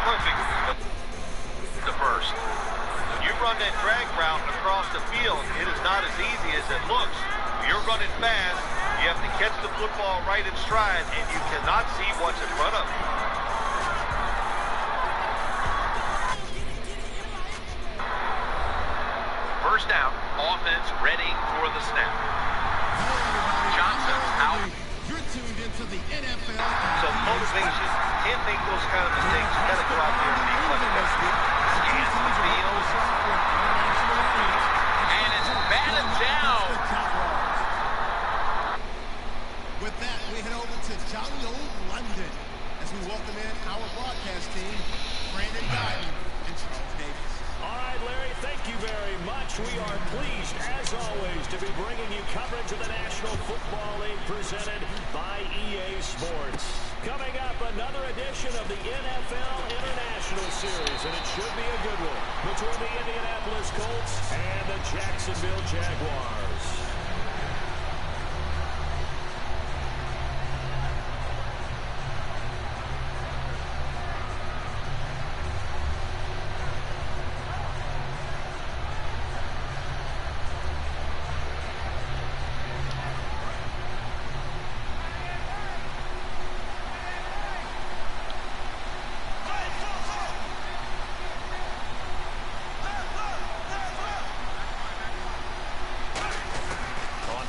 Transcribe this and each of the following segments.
perfect the first. When you run that drag route across the field, it is not as easy as it looks. You're running fast. You have to catch the football right in stride, and you cannot see what's in front of you. First down, offense ready for the snap. Johnson out. You're tuned into the NFL. So motivation, can't make those kind of mistakes. You got to go out there and be fundamentally. Scans the field. And it's batted down. With that, we head over to jolly old London as we welcome in our broadcast team, Brandon Guyton and Charles Davis. All right, Larry, thank you very much. We are pleased, as always, to be bringing you coverage of the National Football League presented by EA Sports. Coming up, another edition of the NFL International Series, and it should be a good one, between the Indianapolis Colts and the Jacksonville Jaguars.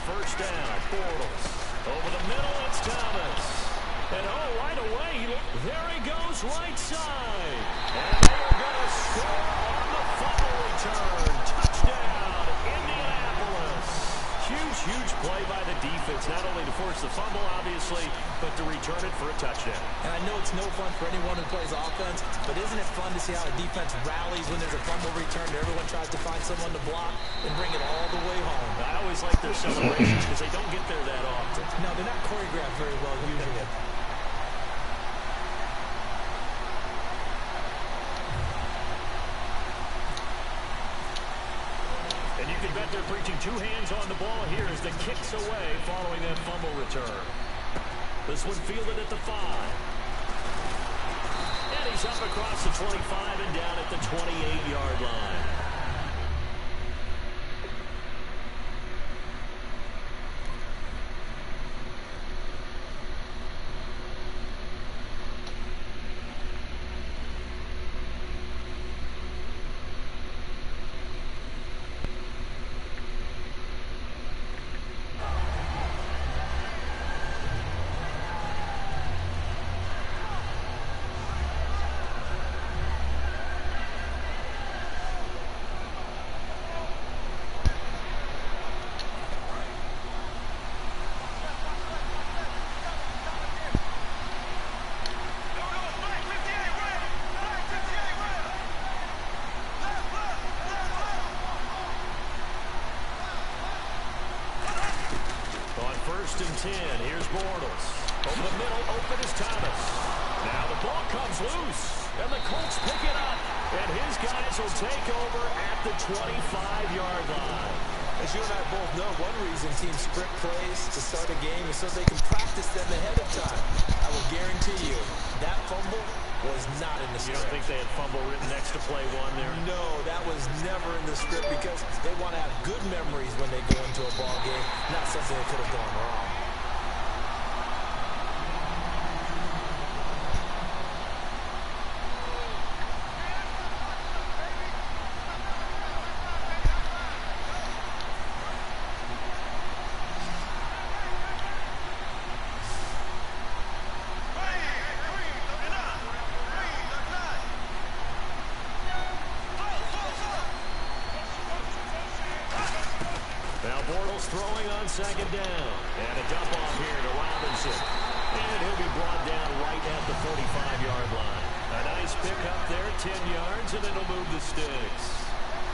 First down, Bortles. Over the middle, it's Thomas. And right away, there he goes right side. And they are going to score on the fumble return. Touchdown, Indianapolis. Huge play by the defense, not only to force the fumble, obviously, but to return it for a touchdown. And I know it's no fun for anyone who plays offense, but isn't it fun to see how a defense rallies when there's a fumble return and everyone tries to find someone to block and bring it all the way home? I always like their celebrations because they don't get there that often. No, they're not choreographed very well usually. And you can bet they're preaching two hands on the ball here as the kick's away following that fumble return. This one fielded at the 5. And he's up across the 25 and down at the 28-yard line. First and 10. Here's Bortles. Over the middle, open is Thomas. Now the ball comes loose, and the Colts pick it up. And his guys will take over at the 25-yard line. As you and I both know, one reason teams script plays to start a game is so they can practice them ahead of time. I will guarantee you, that fumble was not in the script. You don't think they had fumble written next to play one there? No, that was never in the script because they want to have good memories when they go into a ball game, not something that could have gone wrong. Bortles throwing on second down. And a dump off here to Robinson. And he'll be brought down right at the 45-yard line. A nice pick up there, 10 yards, and it'll move the sticks.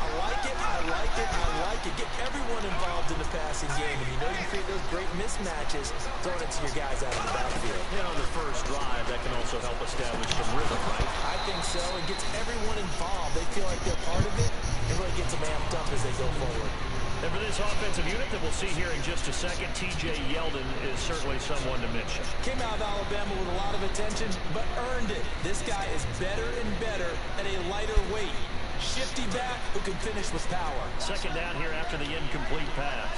I like it, I like it, I like it. Get everyone involved in the passing game. And you know you create those great mismatches, throwing it to your guys out of the backfield. On the first drive, that can also help establish some rhythm, right? I think so. It gets everyone involved. They feel like they're part of it. It really gets them amped up as they go forward. And for this offensive unit that we'll see here in just a second, T.J. Yeldon is certainly someone to mention. Came out of Alabama with a lot of of attention, but earned it. This guy is better and better at a lighter weight. Shifty back who can finish with power. Second down here after the incomplete pass.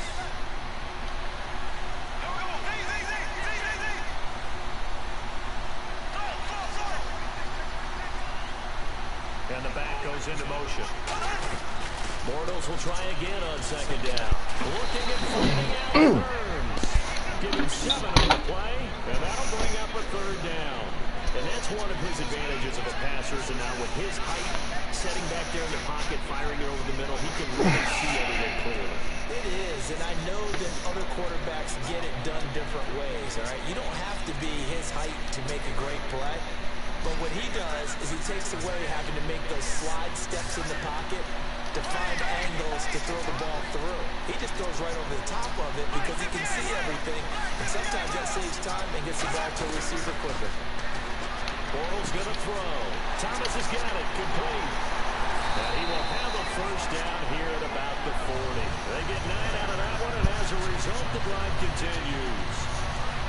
And the back goes into motion. Bortles will try again on second down. Looking and finding out Burns. Give him 7 on the play, and that'll bring up a third down. And that's one of his advantages of a passer. So now with his height, setting back there in the pocket, firing it over the middle, he can really see everything clearly. It is, and I know that other quarterbacks get it done different ways, all right? You don't have to be his height to make a great play. But what he does is he takes away having to make those slide steps in the pocket to find angles to throw the ball through. He just throws right over the top of it because he can see everything, and sometimes that saves time and gets the ball to a receiver quicker. Bortles going to throw. Thomas has got it. Complete. And he will have a first down here at about the 40. They get 9 out of that one, and as a result, the drive continues.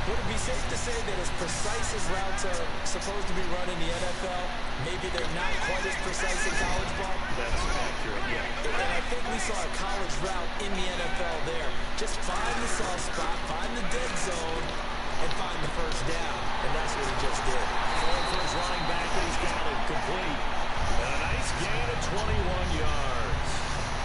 Would it be safe to say that as precise as routes are supposed to be run in the NFL, maybe they're not quite as precise in college ball? That's accurate, yeah. And I think we saw a college route in the NFL there. Just find the soft spot, find the dead zone, and find the first down. And that's what he just did. Going for his running back, and he's got it complete. And a nice gain of 21 yards.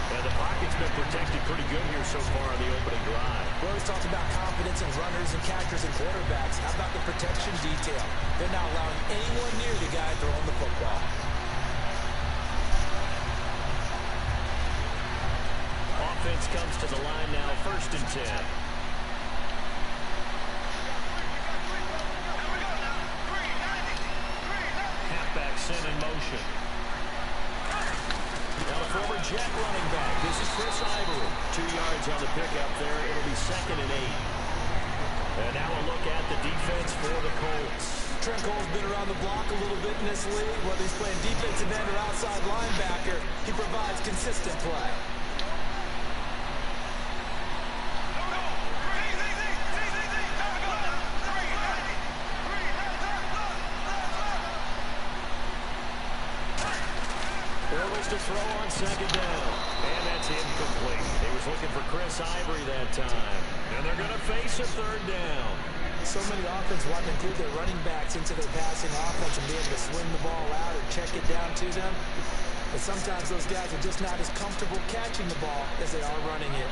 And the pocket's been protected pretty good here so far on the opening drive. We always talked about confidence in runners and catchers and quarterbacks. How about the protection detail? They're not allowing anyone near the guy throwing the football. Offense comes to the line now, 1st and 10. Halfback sent in motion. Now the former Jet running back. This is Chris Ivory. 2 yards on the pickup there. It'll be 2nd and 8. And now a look at the defense for the Colts. Trent Cole's been around the block a little bit in this league. Whether he's playing defensive end or outside linebacker, he provides consistent play. Bortles to throw on 2nd down. And that's incomplete. He was looking for Chris Ivory that time. And they're going to face a 3rd down. So many offenses want to include their running backs into their passing offense and be able to swing the ball out or check it down to them. But sometimes those guys are just not as comfortable catching the ball as they are running it.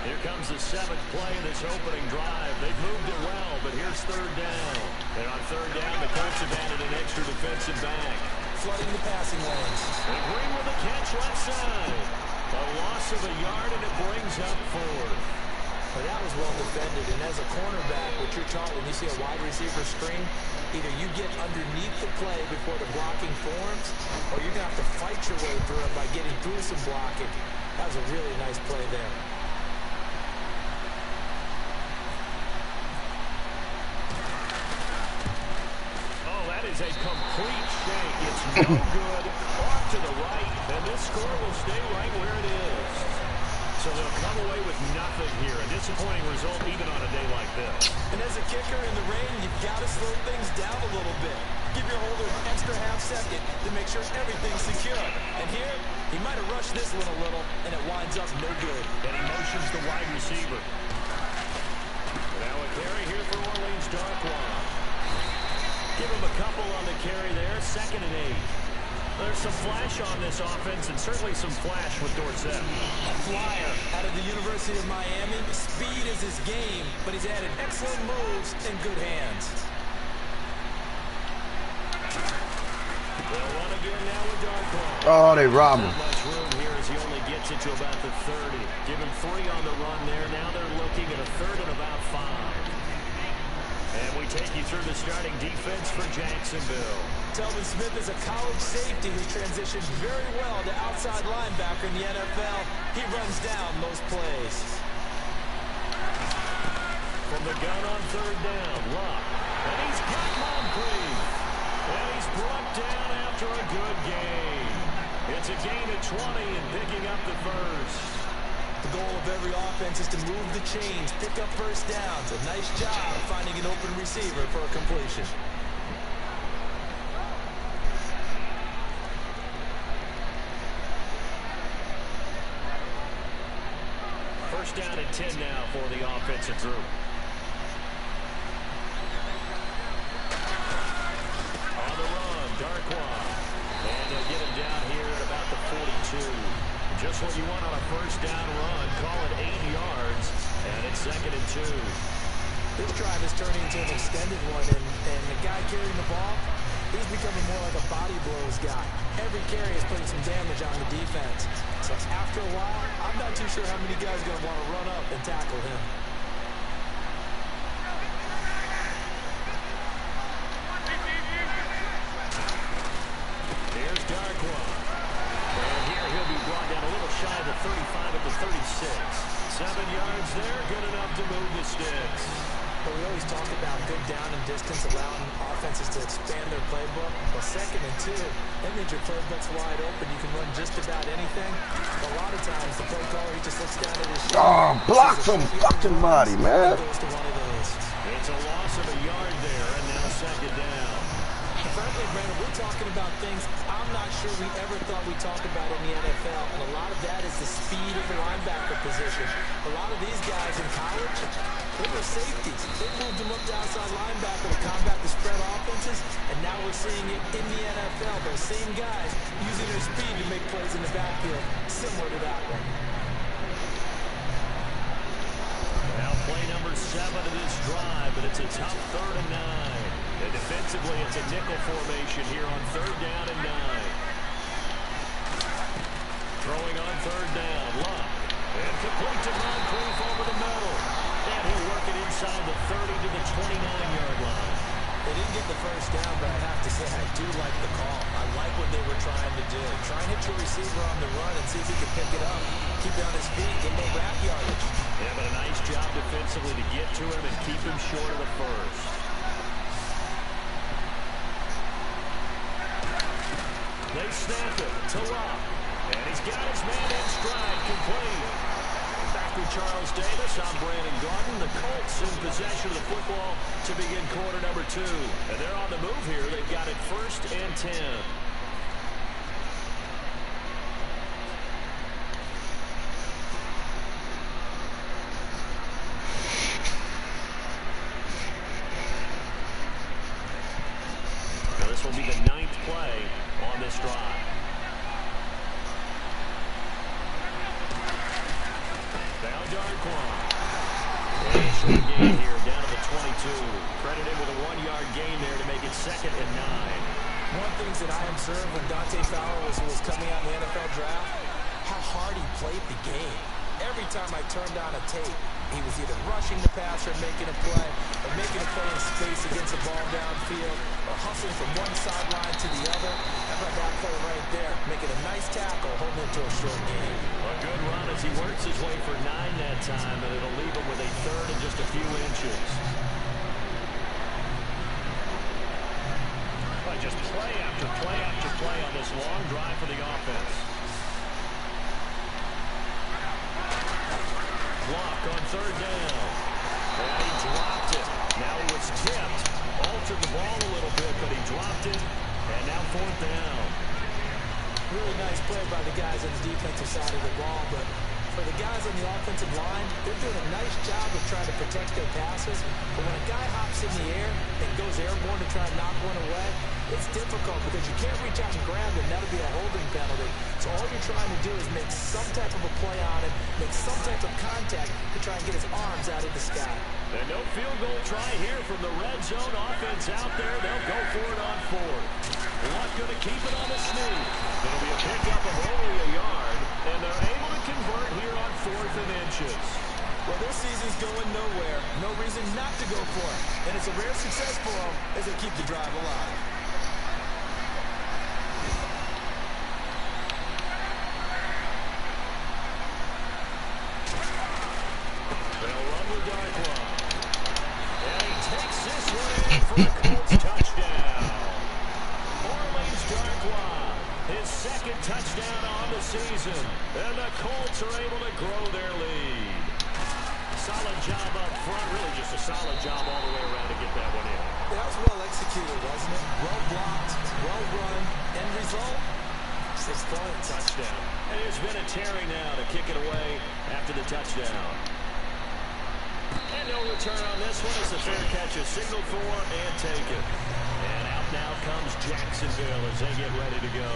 Here comes the 7th play of this opening drive. They've moved it well, but here's 3rd down. And on 3rd down, the Colts have added an extra defensive back. Flooding the passing lanes. And Green with a catch left side. A loss of a yard, and it brings up 4th. Well, that was well defended, and as a cornerback, what you're taught when you see a wide receiver screen, either you get underneath the play before the blocking forms, or you're going to have to fight your way through it by getting through some blocking. That was a really nice play there. Is a complete shank. It's no good. Off to the right, and this score will stay right where it is. So they'll come away with nothing here. A disappointing result even on a day like this. And as a kicker in the rain, you've got to slow things down a little bit. Give your holder an extra half-second to make sure everything's secure. And here, he might have rushed this one a little, and it winds up no good. And he motions the wide receiver. Now a carry here for Orleans Darkwa. Give him a couple on the carry there. 2nd and 8. There's some flash on this offense, and certainly some flash with Dorsett. A flyer out of the University of Miami. Speed is his game, but he's added excellent moves and good hands. They'll run again now with Darkwa. Oh, they robbed him. Not much room here as he only gets it to about the 30. Give him 3 on the run there. Now they're looking at a 3rd and about 5. And we take you through the starting defense for Jacksonville. Telvin Smith is a college safety who's transitioned very well to outside linebacker in the NFL. He runs down those plays. From the gun on 3rd down, Luck. And he's got Moncrief. And he's brought down after a good gain. It's a gain of 20 and picking up the first. The goal of every offense is to move the chains, pick up first downs. A nice job finding an open receiver for a completion. First down and 10 now for the offensive group. On the run, Darkwa. And they'll get him down here at about the 42. Just what you want on a first down run. Call it 8 yards. And it's 2nd and 2. This drive is turning into an extended one. And the guy carrying the ball, he's becoming more like a body blows guy. Every carry is putting some damage on the defense. So after a while, I'm not too sure how many guys are going to want to run up and tackle him. Here's Darkwa. And here he'll be brought down a little shy of the 35 at the 36. 7 yards there, good enough to move the sticks. But we always talk about good down and distance, allowing offenses to expand their playbook. Well, 2nd and 2, that means your playbook's wide open. You can run just about anything. But a lot of times, the play caller, he just looks down at his sheet. Oh, block some fucking body, man. Goes to one of those. It's a loss of a yard there, and now 2nd down. Frankly, Brandon, we're talking about things I'm not sure we ever thought we'd talk about in the NFL, and a lot of that is the speed of the linebacker position. A lot of these guys in college, they were safeties. They moved them up to outside linebacker to combat the spread offenses, and now we're seeing it in the NFL. Those same guys using their speed to make plays in the backfield, similar to that one. Now play number 7 of this drive, but it's a tough 3rd and 9. And defensively, it's a nickel formation here on 3rd down and 9. Throwing on 3rd down, Luck. And complete to Moncrief over the middle. And he'll work it inside the 30 to the 29-yard line. They didn't get the first down, but I have to say I do like the call. I like what they were trying to do. Try and hit your receiver on the run and see if he can pick it up. Keep it on his feet, get more wrap yardage. Yeah, but a nice job defensively to get to him and keep him short of the first. They snap it to Luck. And he's got his man in stride, complete. Back with Charles Davis, I'm Brandon Gordon. The Colts in possession of the football to begin quarter number 2. And they're on the move here. They've got it 1st and 10. Now this will be the 9th play on this drive. Now Darkwa. And a short gain here down to the 22. Credited with a 1-yard gain there to make it 2nd and 9. One of the things that I observed when Dante Fowler was coming out in the NFL draft, how hard he played the game. Every time I turned on a tape, he was either rushing the passer and making a play, or making a play in space against the ball downfield, or hustling from one sideline to the other. How about that play right there? Making a nice tackle, holding it to a short gain. A good run as he works his way for 9 that time, and it'll leave him with a 3rd and just a few inches. But just play after play after play on this long drive for the offense. Block on 3rd down. And he dropped it. Now he was tipped. Altered the ball a little bit, but he dropped it. And now 4th down. Really nice play by the guys on the defensive side of the ball, but for the guys on the offensive line, they're doing a nice job of trying to protect their passes. But when a guy hops in the air and goes airborne to try and knock one away, it's difficult because you can't reach out and grab him. That'll be a holding penalty. So all you're trying to do is make some type of a play on it, make some type of contact to try and get his arms out of the sky. And no field goal try here from the red zone offense out there. They'll go for it on 4th. Luck going to keep it on the sneak. It'll be a pickup of only a yard, and they're able to convert here on 4th and inches. Well, this season's going nowhere. No reason not to go for it. And it's a rare success for them as they keep the drive alive. They'll run with Darkwa. And he takes this one in for the Colts touchdown. Orleans Darkwa, his 2nd touchdown on the season. And the Colts are able to grow their lead. Solid job up front. Really just a solid job all the way around to get that one in. That was well executed, wasn't it? Well blocked, well run. End result, 6 points. Touchdown. And here's Vinatieri now to kick it away after the touchdown. And no return on this one as the fair catch is signaled for and taken. And out now comes Jacksonville as they get ready to go.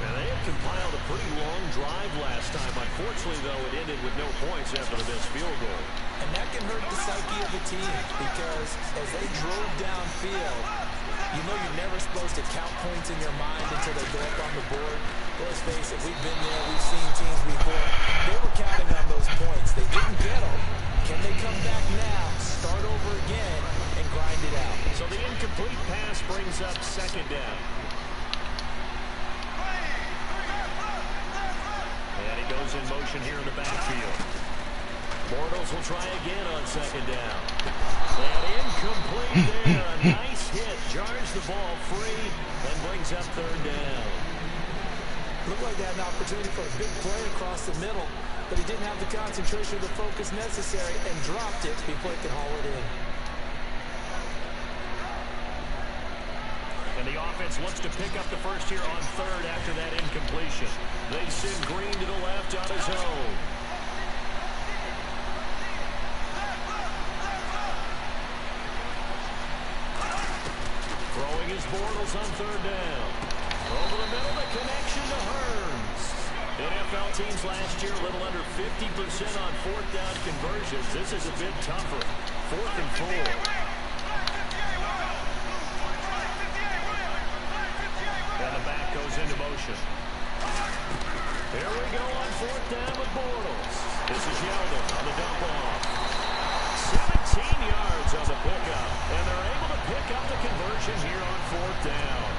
And they had compiled a pretty long drive last time. Unfortunately, though, it ended with no points after the missed field goal. And that can hurt the psyche of the team because as they drove downfield, you know you're never supposed to count points in your mind until they go up on the board. Let's face it, we've been there, we've seen teams before. They were counting on those points. They didn't get them. Can they come back now, start over again, and grind it out? So the incomplete pass brings up second down. And he goes in motion here in the backfield. Bortles will try again on second down. And incomplete there. A nice hit. Jars the ball free and brings up third down. Looked like they had an opportunity for a big play across the middle, but he didn't have the concentration or the focus necessary and dropped it before he could haul it in. And the offense looks to pick up the first here on third after that incompletion. They send Green to the left on his own. Throwing his Bortles on third down. Over the middle, the connection to Hearns. NFL teams last year a little under 50% on fourth down conversions. This is a bit tougher. 4th and 4. And the back goes into motion. Here we go on 4th down with Bortles. This is Yeldon on the dump off. 17 yards on the pickup. And they're able to pick up the conversion here on 4th down.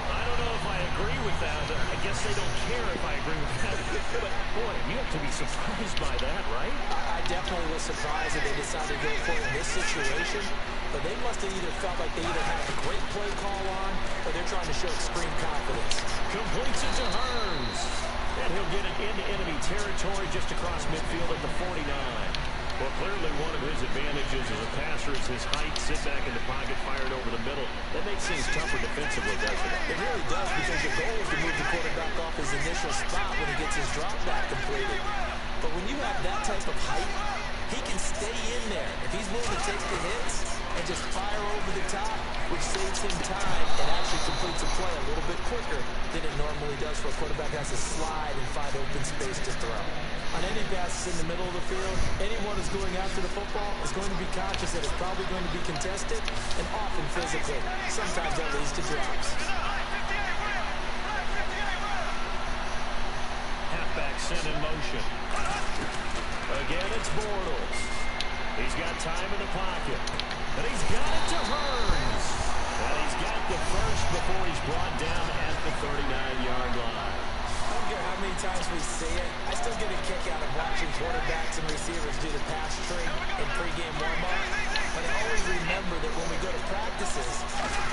I don't know if I agree with that. I guess they don't care if I agree with that. But, boy, you have to be surprised by that, right? I definitely was surprised that they decided to go for it in this situation. But they must have either felt like they either had a great play call on or they're trying to show extreme confidence. Completes it to Hearns. And he'll get it into enemy territory just across midfield at the 49. Well, clearly one of his advantages as a passer is his height. Sit back in the pocket, fired over the middle. That makes things tougher defensively, doesn't it? It really does, because the goal is to move the quarterback off his initial spot when he gets his drop back completed. But when you have that type of height, he can stay in there. If he's willing to take the hits and just fire over the top, which saves him time and actually completes a play a little bit quicker than it normally does for a quarterback that has to slide and find open space to throw. On any passes in the middle of the field, anyone who's going after the football is going to be conscious that it's probably going to be contested and often physical. Sometimes that leads to drops. Halfback sent in motion. Again, it's Bortles. He's got time in the pocket. And he's got it to Hearns. And he's got the first before he's brought down at the 39-yard line. I don't care how many times we see it. I still get a kick out of watching quarterbacks and receivers do the pass tree in pregame warm-up. But I always remember that when we go to practices,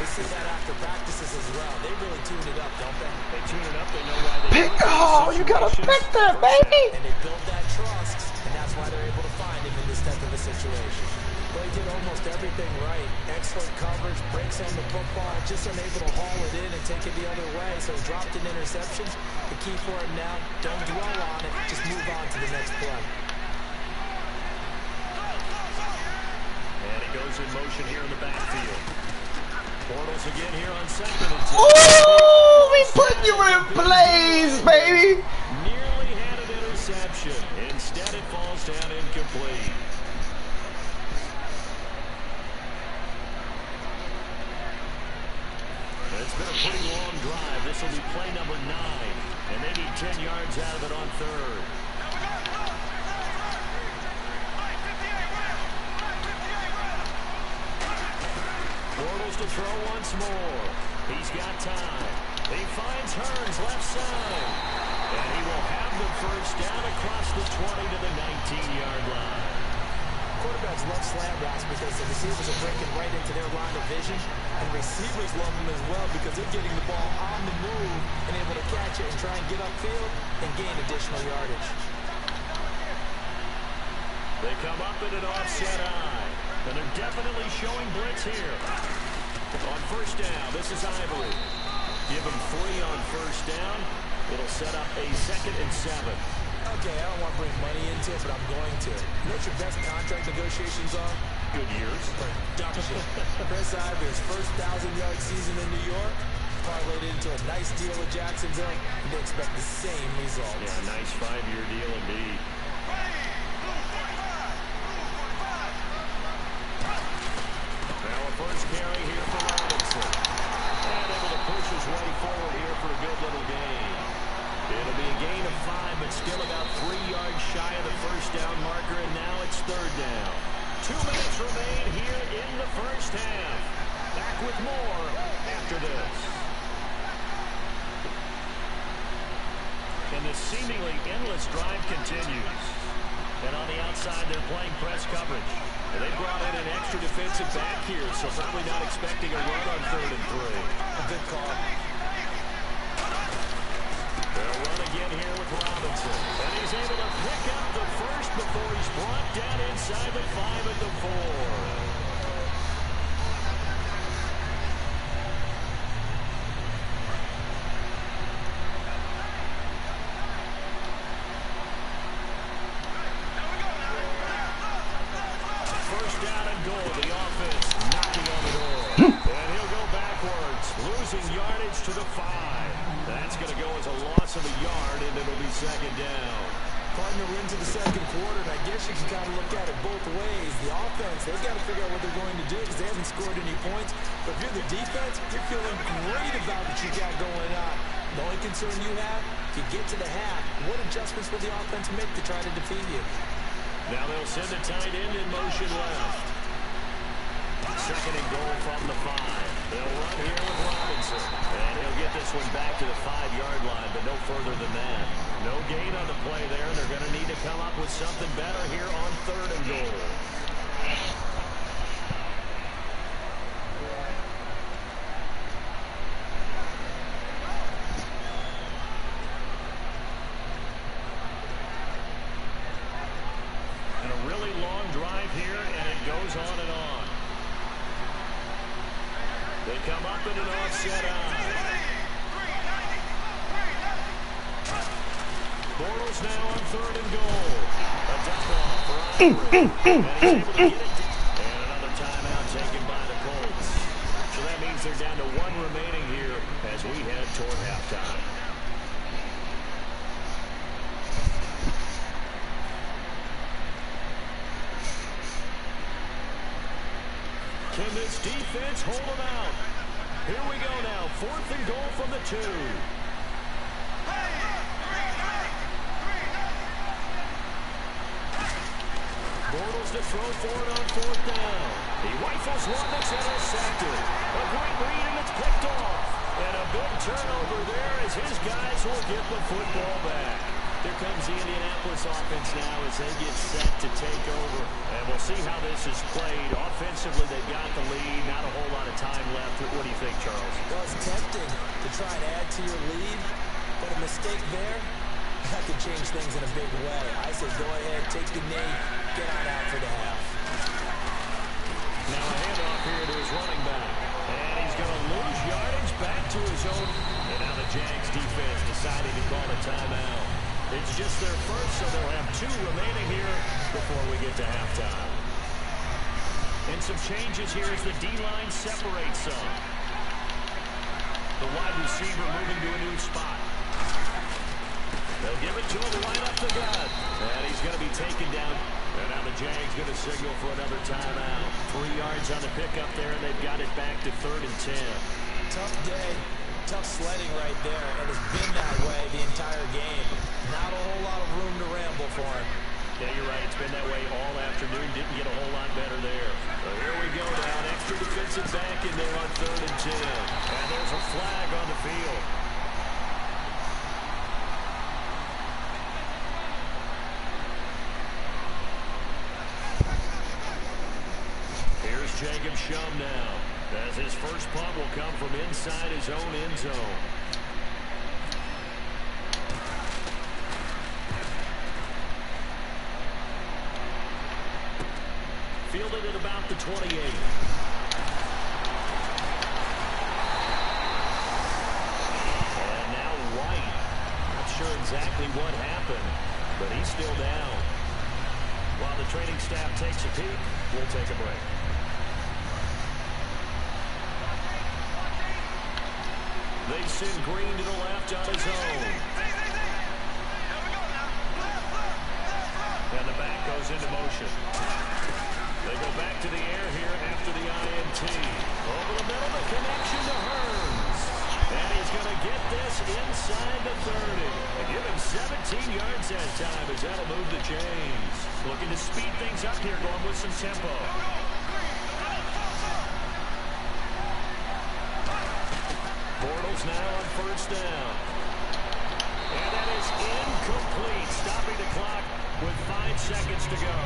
we see that after practices as well. They really tune it up, don't they? They tune it up. They know why they Pick, oh, you gotta pick that, baby! And they build that trust, and that's why they're able to find him in this type of a situation. Well, he did almost everything right. Excellent coverage, breaks on the football, just unable to haul it in and take it the other way. So he dropped an interception. The key for him now, don't dwell on it, just move on to the next play. And he goes in motion here in the backfield. Bortles again here on 2nd and 10. Oh, we put you in place, baby! Nearly had an interception. Instead, it falls down incomplete. It's been a pretty long drive. This will be play number 9. And they need 10 yards out of it on third. Bortles to throw once more. He's got time. He finds Hearns left side. And he will have the first down across the 20 to the 19-yard line. quarterbacks love slant routes because the receivers are breaking right into their line of vision, and receivers love them as well because they're getting the ball on the move and able to catch it and try and get upfield and gain additional yardage. They come up in an offset eye, and they're definitely showing blitz here. On first down, this is Ivory. Give him 3 on first down. It'll set up a 2nd and 7. Okay, I don't want to bring money into it, but I'm going to. You know what your best contract negotiations are? Good years. Production. Chris Ivory's first 1,000-yard season in New York, parlayed into a nice deal with Jacksonville, and they expect the same results. Yeah, nice 5-year deal indeed. Now a first carry here for Robinson. And able to push his way forward here for a good little gain. It'll be a gain of 5, but still about 3 yards shy of the first down marker, and now it's 3rd down. 2 minutes remain here in the first half. Back with more after this. And this seemingly endless drive continues. And on the outside, they're playing press coverage. And they brought in an extra defensive back here, so probably not expecting a run on 3rd and 3. A good call. They'll run again here with Robinson. And he's able to pick up the first before he's brought down inside the 5 at the 4. First down and goal. The offense knocking on the door. And he'll go backwards, losing yardage to the 5. That's going to go as a loss of a yard, and it'll be 2nd down. Partner, we're into the 2nd quarter, and I guess you can kind of look at it both ways. The offense, they've got to figure out what they're going to do because they haven't scored any points. But if you're the defense, you're feeling great about what you got going on. The only concern you have, if you get to the half, what adjustments will the offense make to try to defeat you? Now they'll send the tight end in motion left. 2nd and goal from the 5. They'll run here with Robinson. And he'll get this one back to the 5-yard line, but no further than that. No gain on the play there. They're going to need to come up with something better here on 3rd and goal. And a really long drive here, and it goes on and on. They come up in an offset eye. Bortles now on 3rd and goal. A dump off for Ivory. And he's able to get it. And another timeout taken by the Colts. So that means they're down to 1 remaining here as we head toward halftime. Can this defense hold them out? Here we go now. 4th and goal from the 2. Bortles to throw for it on 4th down. He rifles one that's intercepted. A great read, and it's picked off. And a big turnover there as his guys will get the football back. Here comes the Indianapolis offense now as they get set to take over. And we'll see how this is played. Offensively, they've got the lead. Not a whole lot of time left. What do you think, Charles? Well, it's tempting to try and add to your lead, but a mistake there, that could change things in a big way. I say go ahead, take the knee, get on out for the half. Now a handoff here to his running back. And he's going to lose yardage back to his own. And now the Jags defense deciding to call a timeout. It's just their first, so they'll have 2 remaining here before we get to halftime. And some changes here as the D-line separates some. The wide receiver moving to a new spot. They'll give it to him right up the gut. And he's going to be taken down. And now the Jags going to signal for another timeout. 3 yards on the pickup there, and they've got it back to 3rd and 10. Tough day, tough sledding right there, and it's been that way the entire game. Not a whole lot of room to ramble for him. Yeah, you're right. It's been that way all afternoon. Didn't get a whole lot better there. So here we go now. An extra defensive back in there on 3rd and 10. And there's a flag on the field. Jacob Shum now, as his first punt will come from inside his own end zone. Fielded at about the 28. And now White. Not sure exactly what happened, but he's still down. While the training staff takes a peek, we'll take a break. They send Green to the left on his own. And the back goes into motion. They go back to the air here after the INT. Over the middle, the connection to Hearns. And he's going to get this inside the 30. And give him 17 yards that time as that'll move the chains. Looking to speed things up here, going with some tempo. Bortles now on first down. And that is incomplete, stopping the clock with 5 seconds to go.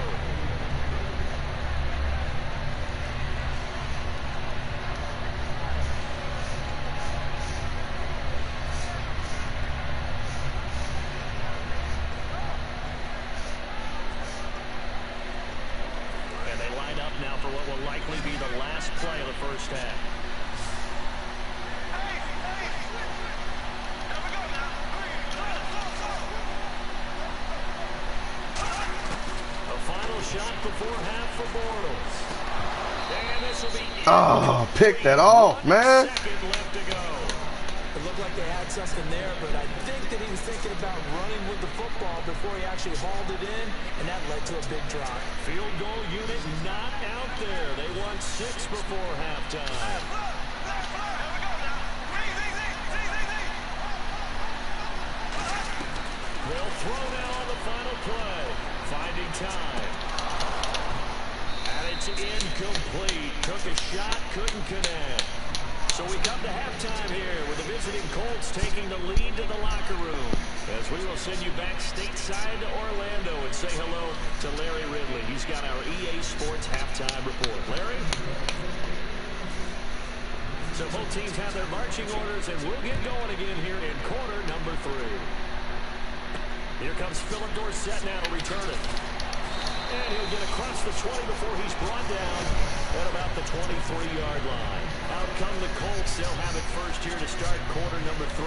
Now for what will likely be the last play of the first half. A final shot before half for Bortles. And this will be pick that off, man. Second left to go. It looked like they had something there, but I think that he was thinking about running with the football before he actually hauled it in, and that led to a big drop. Field goal unit not out there. They won 6 before halftime. They'll throw now on the final play. Finding time. And it's incomplete. Took a shot, couldn't connect. So we come to halftime here with the visiting Colts taking the lead to the locker room. As we will send you back stateside to Orlando and say hello to Larry Ridley. He's got our EA Sports halftime report. Larry? So both teams have their marching orders, and we'll get going again here in quarter number 3. Here comes Philip Dorsett now to return it. And he'll get across the 20 before he's brought down at about the 23-yard line. Out come the Colts. They'll have it first here to start quarter number 3.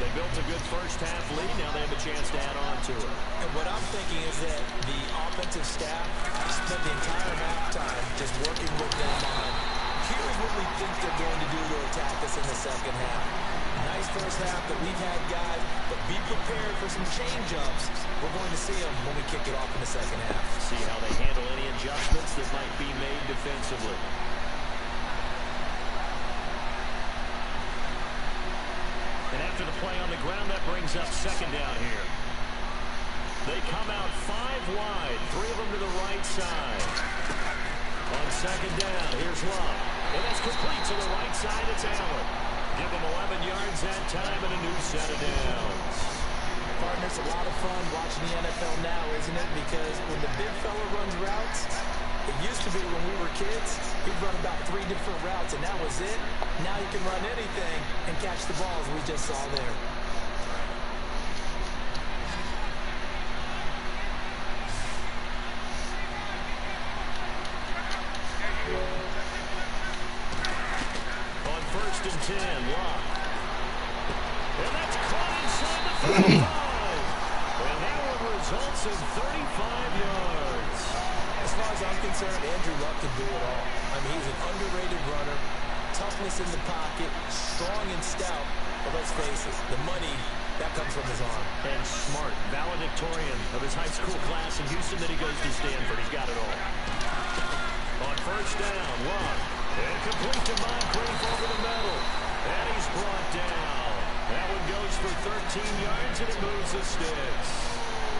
They built a good first half lead. Now they have a chance to add on to it. And what I'm thinking is that the offensive staff spent the entire halftime just working with them on, here's what we think they're going to do to attack us in the second half. Nice first half that we've had, guys, but be prepared for some change-ups. We're going to see them when we kick it off in the second half. See how they handle any adjustments that might be made defensively. And after the play on the ground, that brings up second down here. They come out 5 wide, 3 of them to the right side. On second down, here's Love. And that's complete to the right side. It's Allen. Give them 11 yards that time and a new set of downs. Partner, it's a lot of fun watching the NFL now, isn't it? Because when the big fella runs routes, it used to be when we were kids, he'd run about 3 different routes, and that was it. Now you can run anything and catch the balls we just saw there. On first and 10, Locke. And that's caught inside the 35. And that one results in 35 yards. As far as I'm concerned, Andrew Luck can do it all. I mean, he's an underrated runner, toughness in the pocket, strong and stout. But let's face it, the money, that comes from his arm. And smart, valedictorian of his high school class in Houston, then he goes to Stanford. He's got it all. On first down, Luck. And complete to Moncrief over the middle. And he's brought down. That one goes for 13 yards, and it moves the sticks.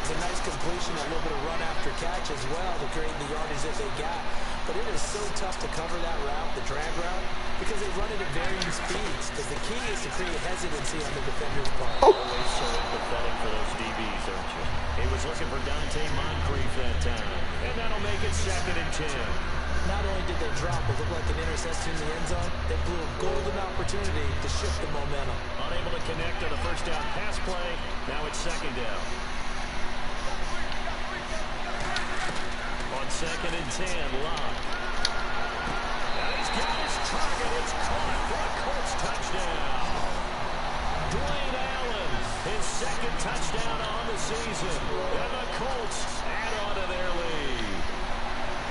It's a nice completion, a little bit of run after catch as well to create the yardage that they got. But it is so tough to cover that route, the drag route, because they run it at varying speeds. Because the key is to create hesitancy on the defender's part. Always so empathetic for those DBs, aren't you? He was looking for Dante Moncrief that time. And that'll make it second and 10. Now not only did they drop what looked like an interception in the end zone, they blew a golden opportunity to shift the momentum. Unable to connect on the first down pass play. Now it's second down. On 2nd and 10, Locke. And he's got his target. It's caught for a Colts touchdown. Dwayne Allen, his 2nd touchdown on the season. And the Colts add on to their lead.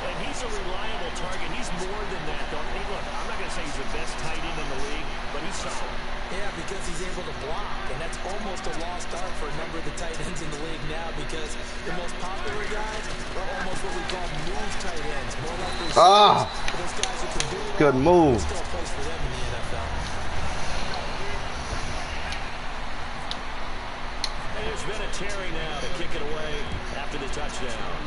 And he's a reliable target. He's more than that, though. Hey, look, I'm not going to say he's the best tight end in the league, but he's solid. Yeah, because he's able to block, and that's almost a lost art for a number of the tight ends in the league now, because the most popular guys are almost what we call move tight ends, more like receivers. Those guys who can do it. Good move. There's still a place for them in the NFL. And there's been a Terry now to kick it away after the touchdown.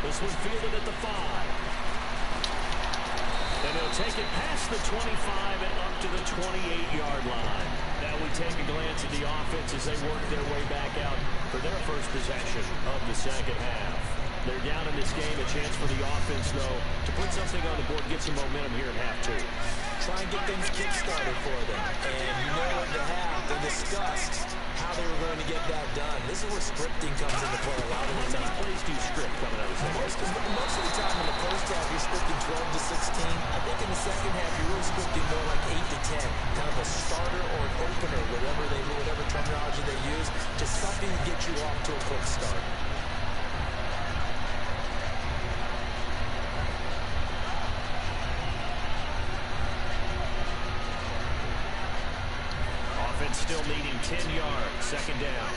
This was fielded at the 5. And they'll take it past the 25 and up to the 28-yard line. Now we take a glance at the offense as they work their way back out for their first possession of the second half. They're down in this game. A chance for the offense, though, to put something on the board, get some momentum here in half 2. Try and get things kick-started for them. And you know what they have. They discussed how they were going to get that done. This is where scripting comes into play a lot of the time. How many plays do you script coming out of the second half? Most of the time in the first half, you're scripting 12 to 16. I think in the second half, you're really scripting more like 8 to 10. Kind of a starter or an opener, whatever terminology they use, just something to get you off to a quick start. Still needing 10 yards. Second down.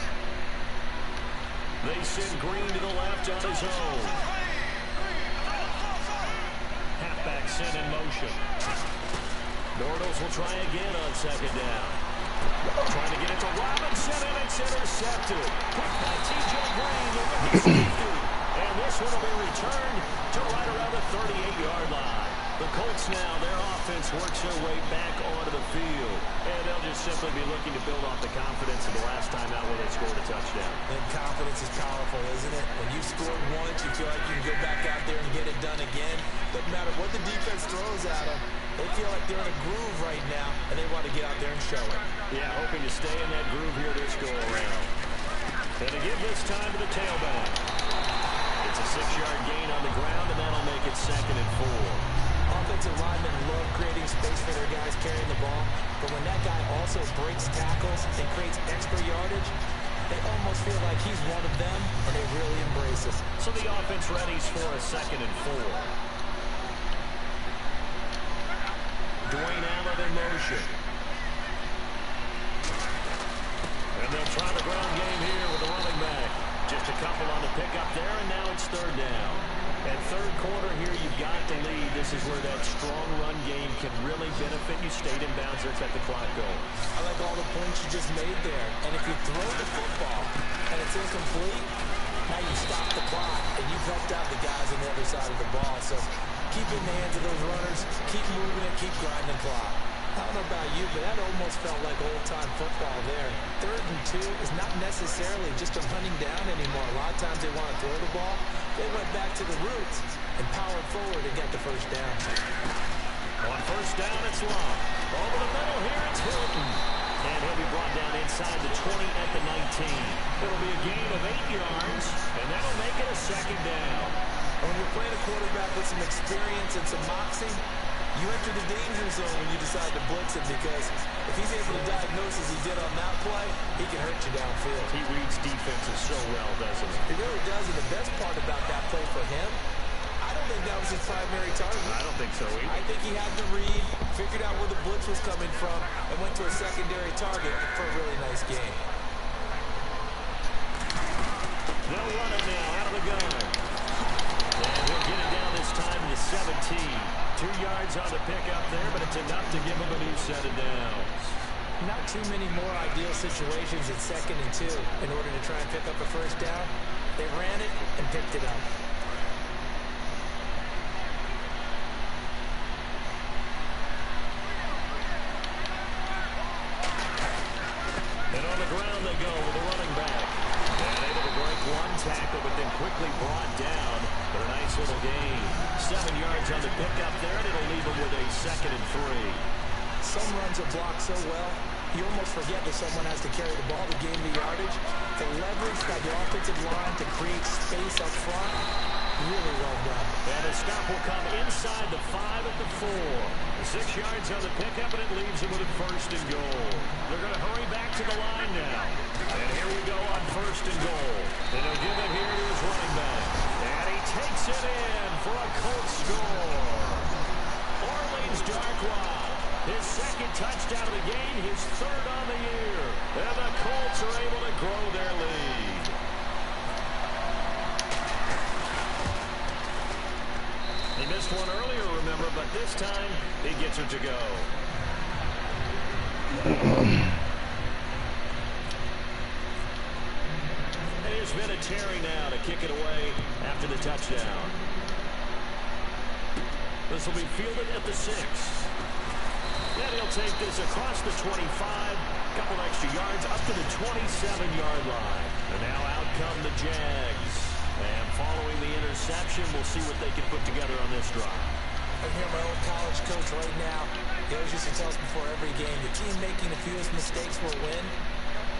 They send Green to the left on his own. Halfback sent in motion. Bortles will try again on second down. Trying to get it to Robinson, and it's intercepted. Quick by T.J. Green. And this one will be returned to right around the 38-yard line. The Colts now, their offense works their way back onto the field. And they'll just simply be looking to build off the confidence of the last time out where they scored a touchdown. And confidence is powerful, isn't it? When you scored once, you feel like you can go back out there and get it done again. Doesn't matter what the defense throws at them. They feel like they're in a groove right now, and they want to get out there and show it. Yeah, hoping to stay in that groove here this go-around. And to give this time to the tailback. It's a 6-yard gain on the ground, and that'll make it 2nd and 4. Offensive linemen love creating space for their guys carrying the ball, but when that guy also breaks tackles and creates extra yardage, they almost feel like he's one of them, and they really embrace it. So the offense readies for a 2nd and 4. Dwayne Allen in motion. And they'll try the ground game here with the running back. Just a couple on the pickup there, and now it's 3rd down. And 3rd quarter here, you've got the lead. This is where that strong run game can really benefit you. Stayed in bounds, let's let the clock go. I like all the points you just made there. And if you throw the football and it's incomplete, now you stop the clock, and you've helped out the guys on the other side of the ball. So keep it in the hands of those runners, keep moving it, keep grinding the clock. I don't know about you, but that almost felt like old-time football there. 3rd and 2 is not necessarily just a running down anymore. A lot of times they want to throw the ball. They went back to the roots and powered forward and got the first down. On 1st down, it's Long. Over the middle here, it's Hilton. And he'll be brought down inside the 20 at the 19. It'll be a gain of 8 yards, and that'll make it a 2nd down. When you're playing a quarterback with some experience and some moxie, you enter the danger zone when you decide to blitz him, because if he's able to diagnose as he did on that play, he can hurt you downfield. He reads defenses so well, doesn't he? He really does, and the best part about that play for him, I don't think that was his primary target. I don't think so either. I think he had to read, figured out where the blitz was coming from, and went to a secondary target for a really nice game. They'll run it now out of the gun. And he'll get it down this time to 17. 2 yards on the pickup there, but it's enough to give him a new set of downs. Not too many more ideal situations at 2nd and 2 in order to try and pick up a first down. They ran it and picked it up. And on the ground they go with a running back. And able to break one tackle, but then quickly brought down. But a nice nice little gain. 7 yards on the pickup there, and it'll leave him with a 2nd and 3. Some runs are blocked so well, you almost forget that someone has to carry the ball to gain the yardage. The leverage by the offensive line to create space up front, really well done. And the stop will come inside the 5 at the 4. 6 yards on the pickup, and it leaves him with a 1st and goal. They're going to hurry back to the line now. And here we go on 1st and goal. And he'll give it here to his running back. And he takes it in for a Colts score. Orleans Darkwa. His 2nd touchdown of the game, his 3rd on the year. And the Colts are able to grow their lead. He missed one earlier, remember, but this time he gets it to go. And here's Vinatieri now to kick it away after the touchdown. This will be fielded at the 6. Then he'll take this across the 25, couple extra yards up to the 27-yard line. And now out come the Jags. And following the interception, we'll see what they can put together on this drive. I hear my old college coach right now. He always used to tell us before every game, the team making the fewest mistakes will win.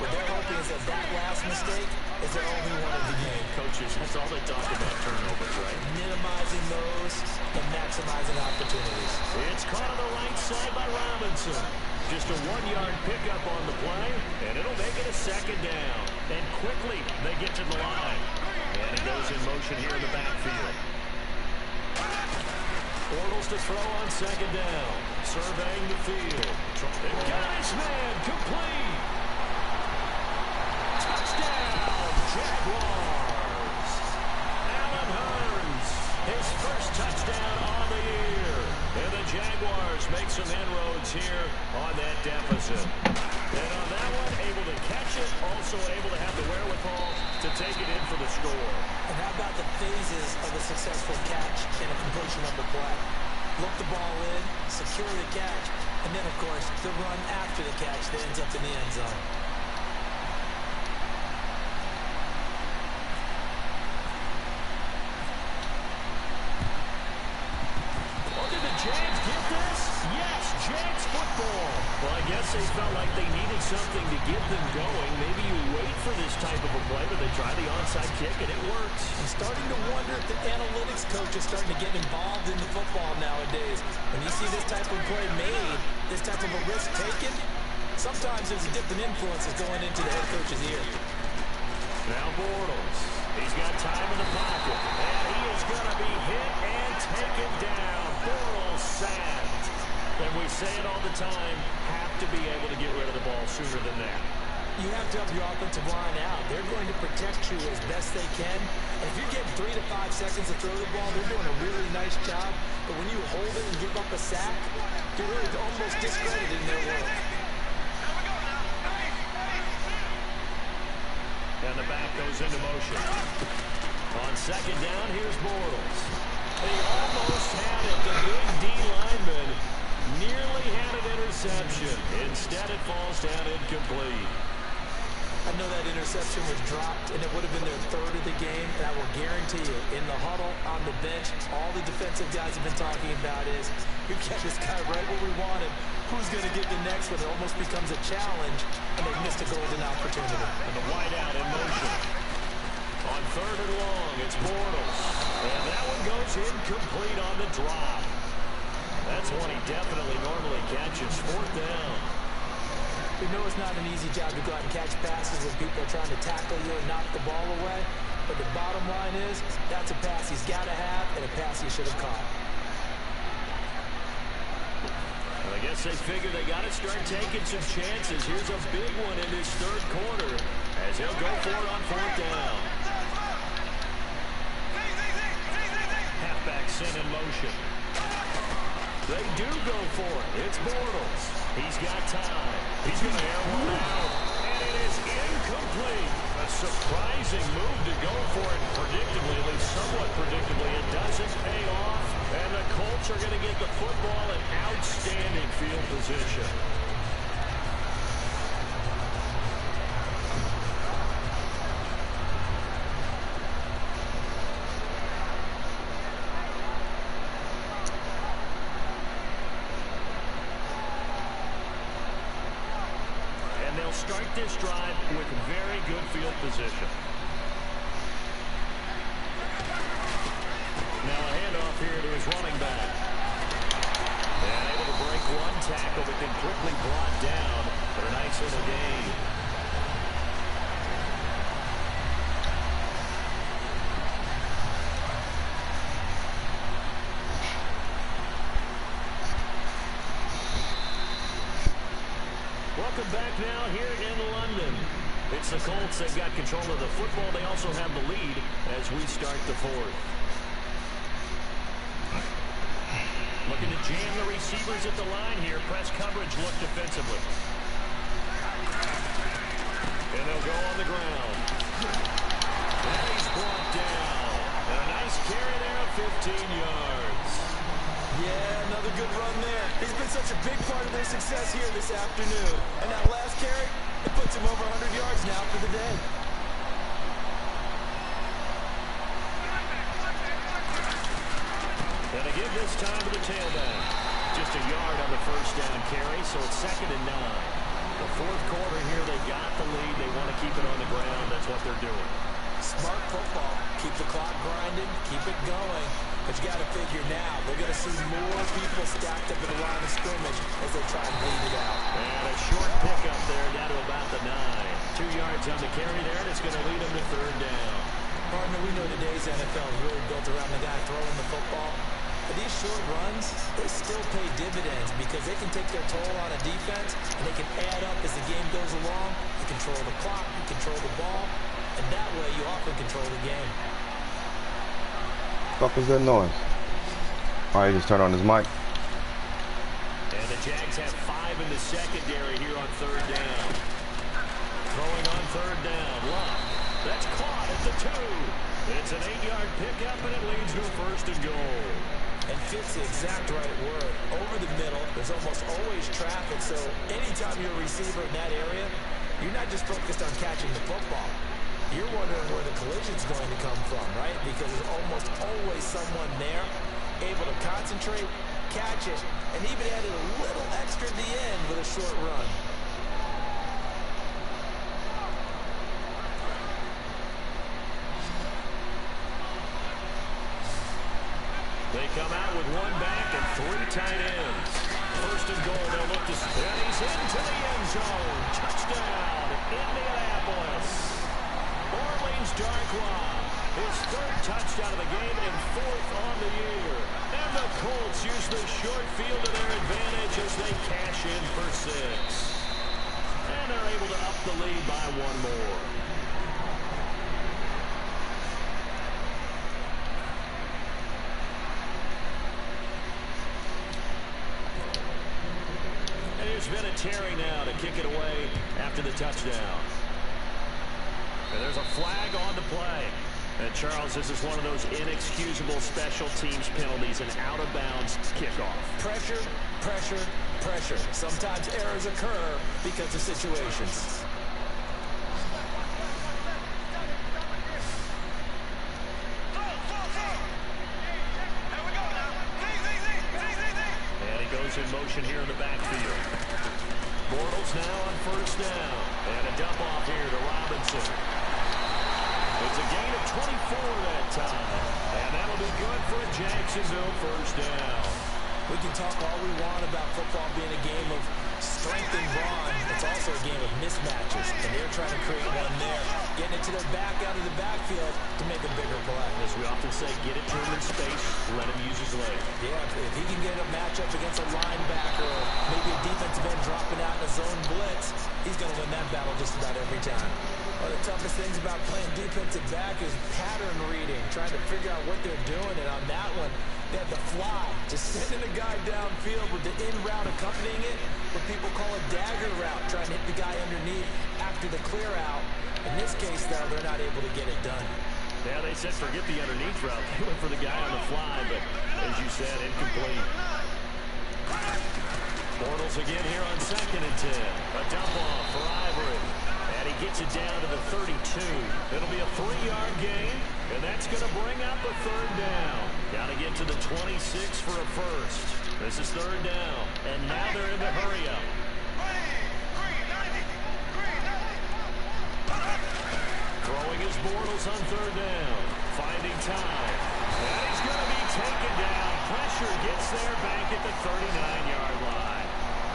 What they're hoping is that that last mistake is their only one of the game. Coaches, that's all they talk about, turnovers, right? Minimizing those and maximizing opportunities. It's caught on the right side by Robinson. Just a 1-yard pickup on the play, and it'll make it a 2nd down. And quickly, they get to the line. And he goes in motion here in the backfield. Bortles to throw on 2nd down. Surveying the field. And got his man complete. Touchdown, Jaguars. Allen Hurns, his 1st touchdown on the year. And the Jaguars make some inroads here on that deficit. And on that one, able to catch it, also able to have the wherewithal to take it in for the score. And how about the phases of a successful catch and a completion of the play? Look the ball in, secure the catch, and then, of course, the run after the catch that ends up in the end zone. Jags get this? Yes, Jags football. Well, I guess they felt like they needed something to get them going. Maybe you wait for this type of a play, but they try the onside kick, and it works. I'm starting to wonder if the analytics coach is starting to get involved in the football nowadays. When you see this type of play made, this type of a risk taken, sometimes there's a different influences going into the head coach's ear. Now Bortles. He's got time in the pocket, and he is going to be hit and taken down. Bortles sacked. And we say it all the time, have to be able to get rid of the ball sooner than that. You have to help your offensive line out. They're going to protect you as best they can. And if you're getting 3 to 5 seconds to throw the ball, they're doing a really nice job. But when you hold it and give up a sack, you're really almost discrediting their work. And the back goes into motion. On 2nd down, here's Bortles. He almost had it. The big D lineman nearly had an interception. Instead, it falls down incomplete. I know that interception was dropped, and it would have been their 3rd of the game. And I will guarantee you, in the huddle, on the bench, all the defensive guys have been talking about is, we kept this guy right where we want him. Who's going to get the next one? It almost becomes a challenge, and they missed a golden opportunity. And the wideout in motion. On 3rd and long, it's Bortles. And that one goes incomplete on the drop. That's one he definitely normally catches. 4th down. We know it's not an easy job to go out and catch passes when people are trying to tackle you and knock the ball away. But the bottom line is, that's a pass he's got to have and a pass he should have caught. Well, I guess they figure they got to start taking some chances. Here's a big one in this 3rd quarter as he'll go for it on 4th down. Halfback sent in motion. They do go for it. It's Bortles. He's got time. He's going to air one out. And it is incomplete. A surprising move to go for it predictably, at least somewhat predictably. It doesn't pay off. And the Colts are going to get the football in outstanding field position. start this drive with very good field position. Now a handoff here to his running back. And able to break one tackle, but then quickly brought down for a nice little gain. Welcome back now here in London. It's the Colts. They've got control of the football. They also have the lead as we start the fourth. Looking to jam the receivers at the line here. Press coverage look defensively. And they'll go on the ground. And he's brought down. And a nice carry there of 15 yards. Yeah, another good run there. He's been such a big part of their success here this afternoon. And that last carry, it puts him over 100 yards now for the day. And to give this time to the tailback. Just a yard on the first down carry, so it's 2nd and 9. The fourth quarter here, they've got the lead. They want to keep it on the ground. That's what they're doing. Smart football. Keep the clock grinding. Keep it going. But you got to figure now, they're going to see more people stacked up at the line of scrimmage as they try and bleed it out. And a short pickup there down to about the 9. 2 yards on the carry there, and it's going to lead them to 3rd down. Partner, we know today's NFL is really built around the guy throwing the football. But these short runs, they still pay dividends because they can take their toll on a defense, and they can add up as the game goes along. You control the clock, you control the ball, and that way you often control the game. What the fuck was that noise? Oh, he just turned on his mic. And the Jags have 5 in the secondary here on 3rd down. Throwing on 3rd down. Luck. That's caught at the 2. It's an 8-yard pickup, and it leads to a 1st and goal. And fits the exact right word. Over the middle, there's almost always traffic, so anytime you're a receiver in that area, you're not just focused on catching the football. You're wondering where the collision's going to come from, right? Because there's almost always someone there able to concentrate, catch it, and even added a little extra at the end with a short run. They come out with 1 back and 3 tight ends. 1st and goal, they'll look to spin. He's into the end zone. Touchdown, Indianapolis. Orleans Darkwa, his 3rd touchdown of the game and 4th on the year. And the Colts use the short field to their advantage as they cash in for 6. And they're able to up the lead by 1 more. There's been a Terry now to kick it away after the touchdown. And there's a flag on the play. And Charles, this is one of those inexcusable special teams penalties, an out-of-bounds kickoff. Pressure, pressure, pressure. Sometimes errors occur because of situations. And he goes in motion here in the backfield. Bortles now on 1st down. And a dump off here to Robinson. It's a gain of 24 that time. And that'll be good for a Jacksonville 1st down. We can talk all we want about football being a game of strength and brawn. It's also a game of mismatches, and they're trying to create one there. Getting it to their back out of the backfield to make a bigger play. As we often say, get it to him in space, let him use his leg. Yeah, if he can get a matchup against a linebacker or maybe a defensive end dropping out in a zone blitz, he's going to win that battle just about every time. One of the toughest things about playing defensive back is pattern reading, trying to figure out what they're doing, and on that one, they have the fly, just sending a guy downfield with the in route accompanying it, what people call a dagger route, trying to hit the guy underneath after the clear out. In this case, though, they're not able to get it done. Yeah, they said forget the underneath route. They went for the guy on the fly, but as you said, incomplete. Bortles again here on 2nd and 10. A dump off for Ivory. And he gets it down to the 32. It'll be a 3-yard gain, and that's going to bring up a 3rd down. Got to get to the 26 for a 1st. This is 3rd down, and now they're in the hurry up. Throwing his Bortles on third down. Finding time. And he's going to be taken down. Pressure gets there back at the 39-yard line.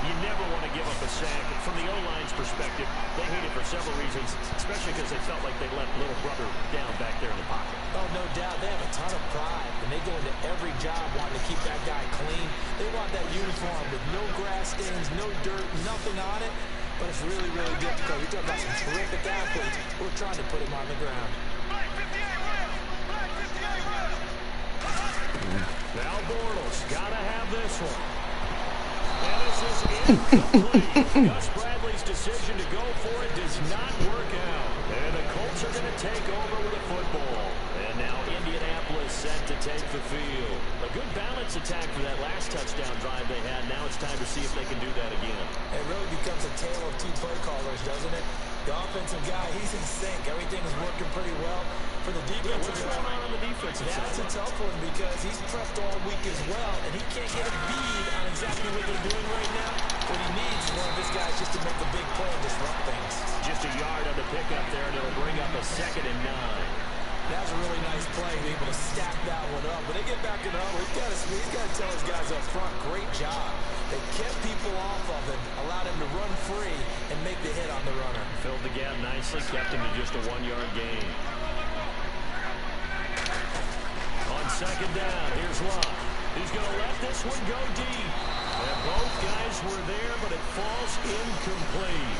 You never want to give up a sack. From the O-line's perspective, they hate it for several reasons, especially because they felt like they let little brother down back there in the pocket. Oh, no doubt. They have a ton of pride, and they go into every job wanting to keep that guy clean. They want that uniform with no grass stains, no dirt, nothing on it. But it's really, really difficult. You're talking about some terrific athletes. We're trying to put him on the ground. Now Bortles got to have this one. And this is incomplete. Gus Bradley's decision to go for it does not work out. And the Colts are going to take over with the football. And now Indianapolis set to take the field. A good balance attack for that last touchdown drive they had. Now it's time to see if they can do that again. It really becomes a tale of two play callers, doesn't it? The offensive guy, he's in sync. Everything is working pretty well. For the defensive guy, what's going on the defensive side? That's a tough one because he's prepped all week as well, and he can't get a bead on exactly what they're doing right now. What he needs is one of his guys just to make a big play and disrupt things. Just a yard on the pickup there, and it'll bring up a 2nd and 9. That was a really nice play, being able to stack that one up. When they get back in the huddle, he's got to tell his guys up front, great job. They kept people off of him, allowed him to run free and make the hit on the runner. Filled the gap nicely, kept him to just a 1-yard gain. On 2nd down, here's Love. He's going to let this one go deep. And both guys were there, but it falls incomplete.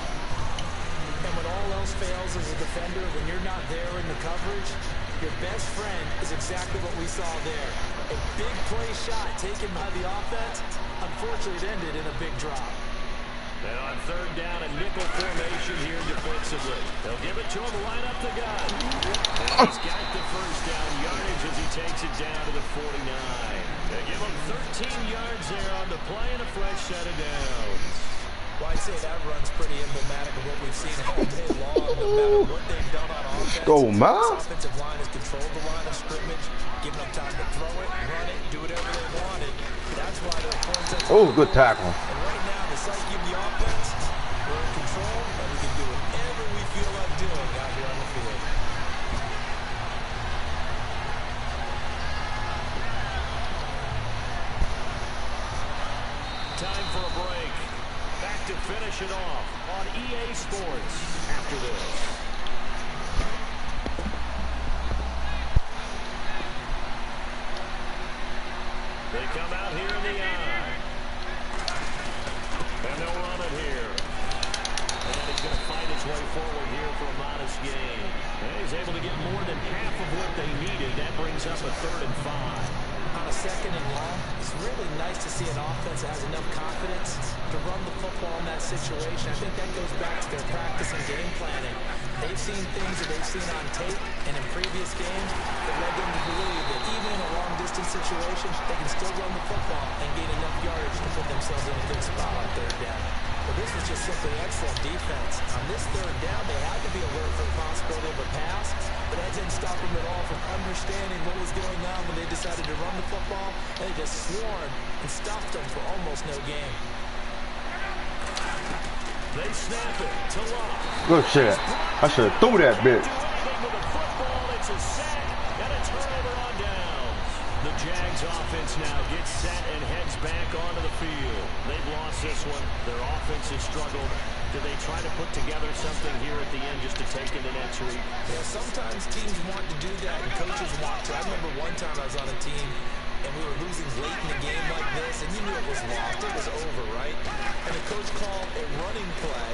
And when all else fails as a defender, when you're not there in the coverage, your best friend is exactly what we saw there. A big play shot taken by the offense. Unfortunately, it ended in a big drop. And on 3rd down, a nickel formation here defensively. They'll give it to him, line up the gun. And he's got the 1st down yardage as he takes it down to the 49. They give him 13 yards there on the play and a fresh set of downs. Well, I'd say that run's pretty emblematic of what we've seen all day long. No matter what they've done on offense, go, man. this offensive line has controlled the line of scrimmage, giving them time to throw it, run it, do whatever they wanted. That's why they're points. Oh, good tackle. And right now, the psyche of the offense, we're in control, and we can do whatever we feel like doing out here on the field. Time for a break. Back to finish it off on EA Sports after this. They come out here in the eye. And they'll run it here. And he's going to find his way forward here for a modest gain. And he's able to get more than half of what they needed. That brings up a 3rd and 5. On a 2nd and long, it's really nice to see an offense that has enough confidence to run the football in that situation. I think that goes back to their practice and game planning. They've seen things that they've seen on tape and in previous games that led them to believe that even in a long-distance situation, they can still run the football and gain enough yardage to put themselves in a good spot on 3rd down. But this was just simply excellent defense. On this 3rd down, they had to be alert for the possibility of a pass, but that didn't stop them at all from understanding what was going on when they decided to run the football. They just swarmed and stopped them for almost no gain. They snap it to Love. Good shit. I should have threw that bitch. With the football, it's a sack and a turnover on downs. The Jags offense now gets set and heads back onto the field. They've lost this one. Their offense has struggled. Do they try to put together something here at the end just to take in the next week? Yeah, sometimes teams want to do that and coaches want to. I remember one time I was on a team and we were losing late in the game like this, and you knew it was lost. It was over, right? And the coach called a running play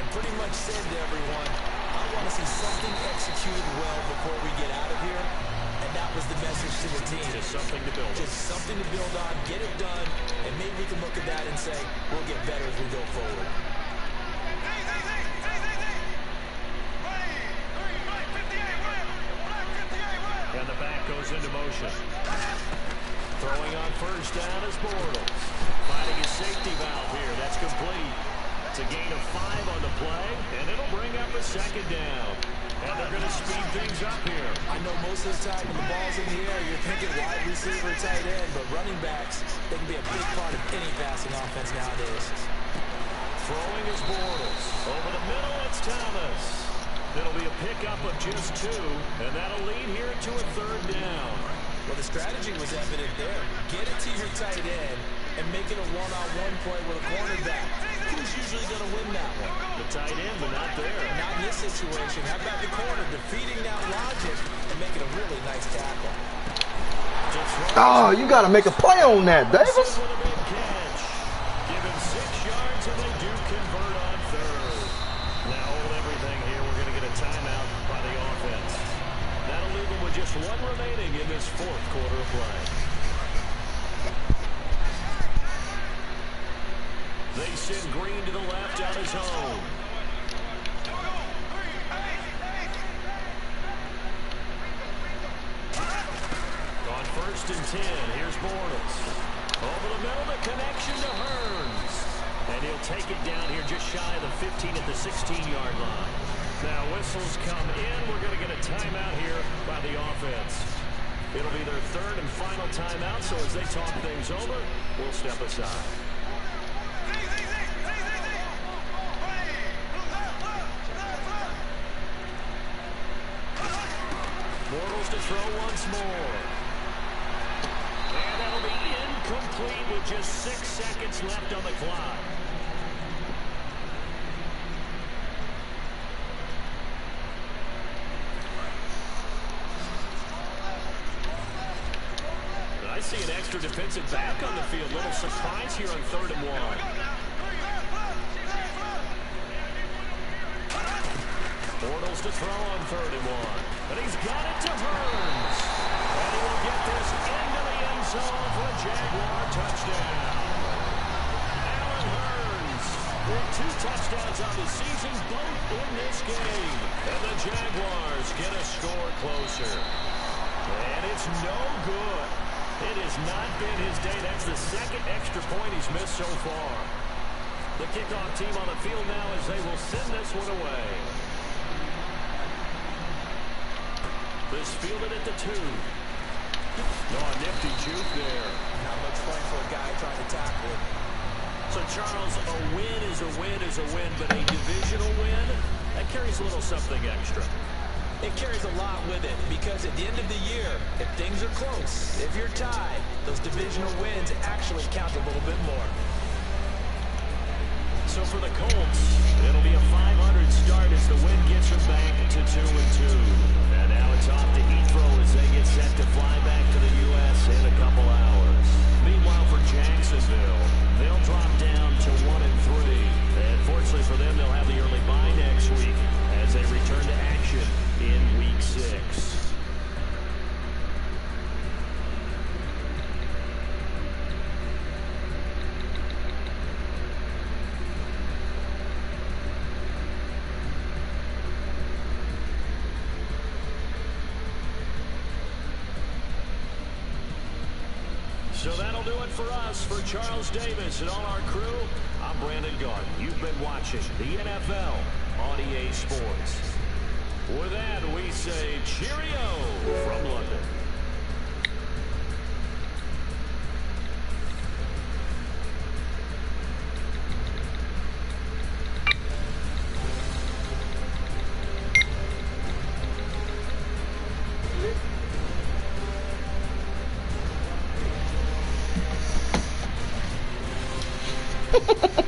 and pretty much said to everyone, I want to see something executed well before we get out of here. And that was the message to the team. Just something to build on. Just something to build on, get it done, and maybe we can look at that and say, we'll get better as we go forward. And the back goes into motion. Throwing on 1st down is Bortles. Finding his safety valve here. That's complete. It's a gain of 5 on the play, and it'll bring up a 2nd down. And they're going to speed things up here. I know most of the time when the ball's in the air, you're thinking wide receiver, tight end, but running backs, they can be a big part of any passing offense nowadays. Throwing is Bortles. Over the middle, it's Thomas. It'll be a pickup of just 2, and that'll lead here to a 3rd down. Well, the strategy was evident there. Get it to your tight end and make it a one-on-one play with a cornerback. Who's usually going to win that one? The tight end, but not there. Not in this situation. How about the corner defeating that logic and making a really nice tackle? Oh, you got to make a play on that, Davis. With a big catch. Give him 6 yards, and they do convert on 3rd. Now hold everything here. We're going to get a timeout by the offense. That'll leave them with just 1 remaining in this 4th quarter of play. They send Green to the left on his own. On 1st and 10, here's Bortles. Over the middle, the connection to Hearns. And he'll take it down here just shy of the 15 at the 16-yard line. Now whistles come in. We're going to get a timeout here by the offense. It'll be their 3rd and final timeout, so as they talk things over, we'll step aside. Bortles to throw once more. And that'll be incomplete with just 6 seconds left on the clock. I see an extra defensive back on the field. Little surprise here on 3rd and 1. Bortles to throw on 3rd and 1. But he's got it to Hearns. And he will get this into the end zone for a Jaguar touchdown. Allen Hearns with 2 touchdowns on the season, both in this game. And the Jaguars get a score closer. And it's no good. It has not been his day. That's the 2nd extra point he's missed so far. The kickoff team on the field now as they will send this one away. This fielded at the 2. Oh, a nifty juke there. Not much fun for a guy trying to tackle him. So, Charles, a win is a win is a win, but a divisional win, that carries a little something extra. It carries a lot with it because at the end of the year, if things are close, if you're tied, those divisional wins actually count a little bit more. So for the Colts, it'll be a 500 start as the win gets them back to 2-2. And now it's off to Heathrow as they get set to fly back to the U.S. in a couple hours. Meanwhile for Jacksonville, they'll drop down to 1-3. And fortunately for them, they'll have the early bye next week as they return to action in Week 6. So that'll do it for us. For Charles Davis and all our crew, I'm Brandon Garden. You've been watching the NFL on EA Sports. With that, we say cheerio from London. Ha ha ha.